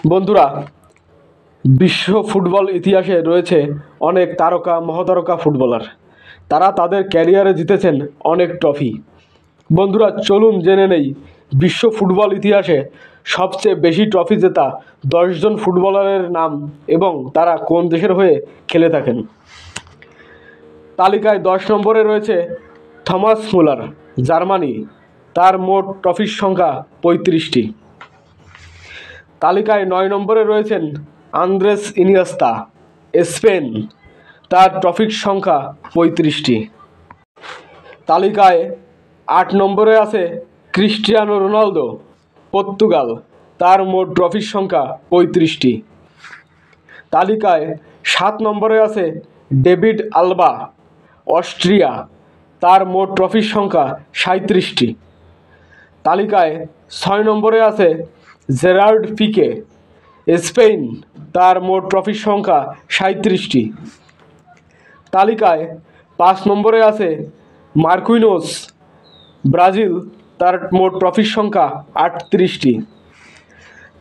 বন্ধুরা, বিশ্ব ফুটবল ইতিহাসে রয়েছে অনেক তারকা মহাতারকা ফুটবলার। তারা তাদের ক্যারিয়ারে জিতেছেন অনেক ট্রফি। বন্ধুরা, চলুন জেনে নেই বিশ্ব ফুটবল ইতিহাসে সবচেয়ে বেশি ট্রফি জেতা 10 জন ফুটবলারের নাম এবং তারা কোন দেশের হয়ে খেলে থাকেন। তালিকায় 10 নম্বরে রয়েছে থমাস মুলার, জার্মানি। তার মোট ট্রফির সংখ্যা 35টি। তালিকায় 9 নম্বরে রয়েছেন আন্দ্রেস ইনিয়েস্তা, স্পেন। তার ট্রফির সংখ্যা 35টি। তালিকায় 8 নম্বরে আছে ক্রিস্টিয়ানো রোনালদো, পর্তুগাল। তার মোট ট্রফির সংখ্যা 35টি। তালিকায় 7 নম্বরে আছে ডেভিড আলবা, অস্ট্রিয়া। তার মোট ট্রফির সংখ্যা 37টি। তালিকায় 6 নম্বরে আছে জেরার্ড পিকে, স্পেন। তার মোট ট্রফির সংখ্যা 37টি। তালিকায় 5 নম্বরে আছে মার্কুইনোস, ব্রাজিল। তার মোট ট্রফির সংখ্যা 38টি।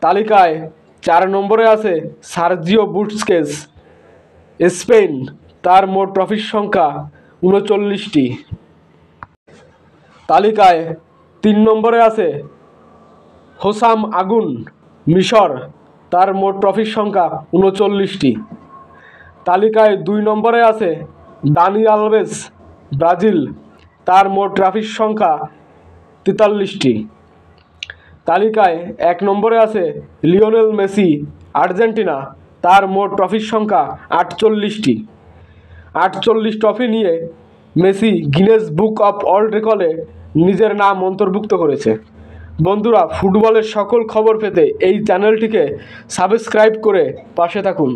তালিকায় 4 নম্বরে আছে সার্জিও বুস্কেটস, স্পেন। তার মোট ট্রফির সংখ্যা 39টি। তালিকায় 3 নম্বরে আছে হোসাম আগুন, মিশর। তার মোট ট্রফির সংখ্যা 39টি। তালিকায় 2 নম্বরে আছে দানি আলভেস, ব্রাজিল। তার মোট ট্রফির সংখ্যা 43টি। তালিকায় 1 নম্বরে আছে লিওনেল মেসি, আর্জেন্টিনা। তার মোট ট্রফির সংখ্যা 48টি। 48 ট্রফি নিয়ে Messi Guinness book of world রেকর্ডে নিজের নাম অন্তর্ভুক্ত করেছে। বন্ধুরা, ফুটবলের সকল খবর পেতে এই চ্যানেলটিকে সাবস্ক্রাইব করে পাশে থাকুন।